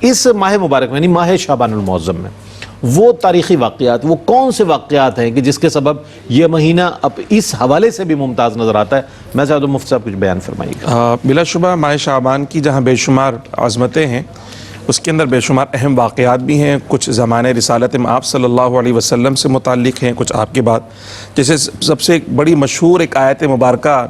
اس ماہ مبارک میں یعنی ماہ شعبان المعظم میں وہ تاریخی واقعات، وہ کون سے واقعات ہیں کہ جس کے سبب یہ مہینہ اب اس حوالے سے بھی ممتاز نظر آتا ہے؟ میں چاہتا ہوں مفتی صاحب کچھ بیان فرمائیے گا۔ بلا شبہ ماہ شعبان کی جہاں بے شمار عظمتیں ہیں، اس کے اندر بے شمار اہم واقعات بھی ہیں، کچھ زمانے رسالت میں آپ صلی اللہ علیہ وسلم سے متعلق ہیں، کچھ آپ کے بعد، جیسے سب سے بڑی مشہور ایک آیت مبارکہ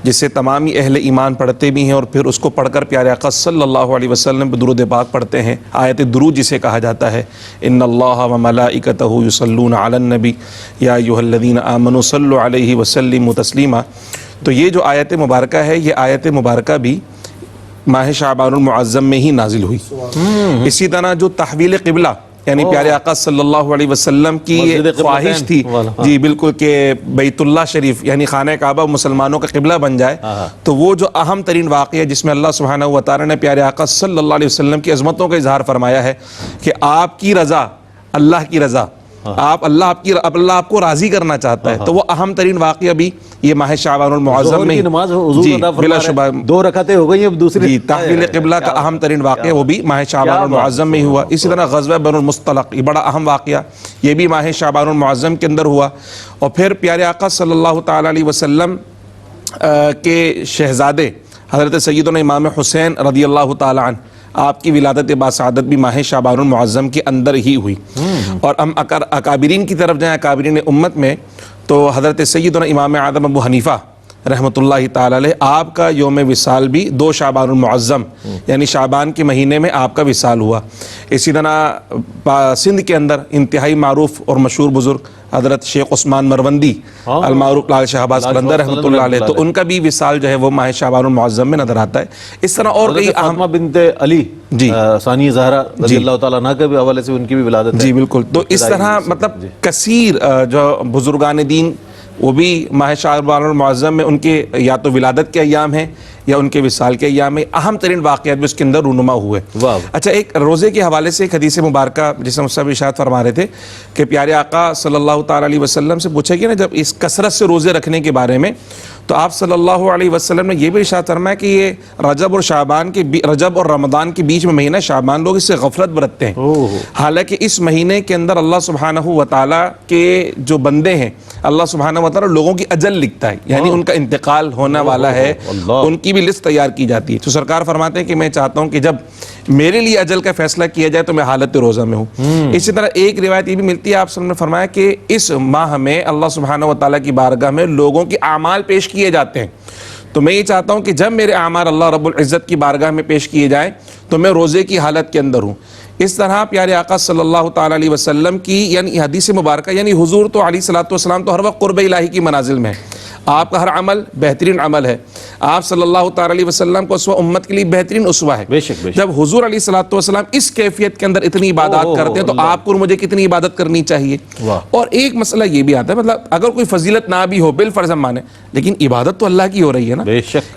جسے تمامی اہل ایمان پڑھتے بھی ہیں اور پھر اس کو پڑھ کر پیارے آقا صلی اللہ علیہ وسلم پہ درود پاک پڑھتے ہیں، آیت درود جسے کہا جاتا ہے، ان اللہ و ملائکتہ یصلون علی النبی یا ایھا الذین آمنوا صلوا علیہ وسلموا تسلیما۔ تو یہ جو آیت مبارکہ ہے، یہ آیت مبارکہ بھی ماہ شعبان المعظم میں ہی نازل ہوئی۔ اسی طرح جو تحویل قبلہ یعنی پیارے آقا صلی اللہ علیہ وسلم کی خواہش تھی، جی بالکل، کہ بیت اللہ شریف یعنی خانہ کعبہ مسلمانوں کا قبلہ بن جائے، تو وہ جو اہم ترین واقعہ جس میں اللہ سبحانہ و تعالی نے پیارے آقا صلی اللہ علیہ وسلم کی عظمتوں کا اظہار فرمایا ہے کہ آپ کی رضا اللہ کی رضا، اللہ آپ کو راضی کرنا چاہتا ہے، تو وہ اہم ترین واقعہ بھی یہ ماہ شعبان المعظم میں جی بلا شبہ 2 رکعتیں ہو گئی، اب دوسری تحویل قبلہ کا اہم ترین واقعہ وہ بھی ماہ شعبان المعظم میں ہوا۔ اسی طرح غزوہ بنو المصطلق، یہ بڑا اہم واقعہ، یہ بھی ماہ شعبان المعظم کے اندر ہوا۔ اور پھر پیارے آقا صلی اللہ تعالی علیہ وسلم کے شہزادے حضرت سیدنا امام حسین رضی اللہ تعالی عنہ، آپ کی ولادت باسعادت بھی ماہ شعبان المعظم کے اندر ہی ہوئی۔ اور ہم اکابرین کی طرف جائیں، اکابرین امت میں، تو حضرت سیدنا امام اعظم ابو حنیفہ رحمۃ اللہ تعالی علیہ، آپ کا یوم وصال بھی 2 شعبان المعظم یعنی شعبان کے مہینے میں آپ کا وصال ہوا۔ اسی طرح سندھ کے اندر انتہائی معروف اور مشہور بزرگ حضرت شیخ عثمان مروندی المعروف لال شہباز قلندر رحمۃ اللہ علیہ، تو ان کا بھی وصال جو ہے وہ ماہ شعبان المعظم میں نظر آتا ہے۔ اس طرح اور کئی فاطمہ بنت علی ثانی زہرا رضی اللہ تعالیٰ عنہ کے بھی حوالے سے ان کی بھی ولادت ہے۔ جی بالکل، تو اس طرح مطلب کثیر جو بزرگان دین وہ بھی ماہ شعبان المعظم میں ان کے یا تو ولادت کے ایام ہیں یا ان کے وصال کے ایام میں اہم ترین واقعات بھی اس کے اندر رونما ہوئے۔ اچھا، ایک روزے کے حوالے سے ایک حدیث مبارکہ جسے مصعب ارشاد فرما رہے تھے کہ پیارے آقا صلی اللہ تعالی علیہ وسلم سے پوچھا گیا نا جب اس کثرت سے روزے رکھنے کے بارے میں، تو آپ صلی اللہ علیہ وسلم نے یہ بھی ارشاد فرمایا کہ یہ رجب اور رمضان کے بیچ میں مہینہ شعبان، لوگ اس سے غفلت برتتے ہیں، حالانکہ اس مہینے کے اندر اللہ سبحانہ و تعالیٰ کے جو بندے ہیں، اللہ سبحانہ و تعالیٰ لوگوں کی اجل لکھتا ہے، یعنی ان کا انتقال ہونے والا ہے، ان کی بھی لسٹ تیار کی جاتی ہے۔ تو سرکار فرماتے ہیں کہ میں چاہتا ہوں کہ جب میرے لیے اجل کا فیصلہ کیا جائے تو میں حالت روزہ میں ہوں۔ اسی طرح ایک روایت یہ بھی ملتی ہے، آپ صلی اللہ علیہ وسلم نے فرمایا کہ اس ماہ میں اللہ سبحانہ و تعالیٰ کی بارگاہ میں لوگوں کے اعمال پیش کیے جاتے ہیں، تو میں یہ چاہتا ہوں کہ جب میرے اعمال اللہ رب العزت کی بارگاہ میں پیش کیے جائیں تو میں روزے کی حالت کے اندر ہوں۔ اس طرح پیارے آقا صلی اللہ تعالی علیہ وسلم کی یعنی حدیث مبارکہ، یعنی حضور تو علیہ الصلوۃ والسلام تو ہر وقت قرب الہی کی منازل میں ہے، آپ کا ہر عمل بہترین عمل ہے، آپ صلی اللہ تعالی علیہ وسلم کو اسوہ امت کے لیے بہترین اسوہ ہے۔ جب حضور علیہ الصلوۃ والسلام اس کیفیت کے اندر اتنی عبادات کرتے ہیں تو آپ کو مجھے کتنی عبادت کرنی چاہیے۔ اور ایک مسئلہ یہ بھی آتا ہے، مطلب اگر کوئی فضیلت نہ بھی ہو بالفرض ہم مانے، لیکن عبادت تو اللہ کی ہو رہی ہے نا،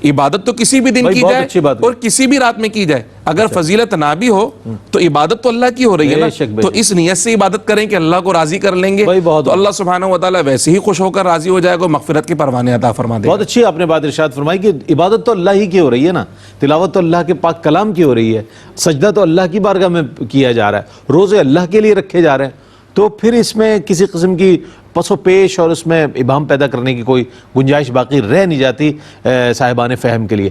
عبادت تو کسی بھی دن کی جائے اور کسی بھی رات میں کی جائے، اگر فضیلت نہ بھی ہو تو عبادت تو اللہ کی ہو رہی ہے نا، تو اس نیت سے عبادت کریں کہ اللہ کو راضی کر لیں گے تو اللہ سبحانہ و تعالیٰ ویسے ہی خوش ہو کر راضی ہو جائے گا، مغفرت کے پروانے عطا فرما دے گا۔ بہت اچھی آپ نے بات ارشاد فرمائی کہ عبادت تو اللہ ہی کی ہو رہی ہے نا، تلاوت تو اللہ کے پاک کلام کی ہو رہی ہے، سجدہ تو اللہ کی بارگاہ میں کیا جا رہا ہے، روزے اللہ کے لیے رکھے جا رہے ہیں، تو پھر اس میں کسی قسم کی پس و پیش اور اس میں ابہام پیدا کرنے کی کوئی گنجائش باقی رہ نہیں جاتی صاحبان فہم کے لیے۔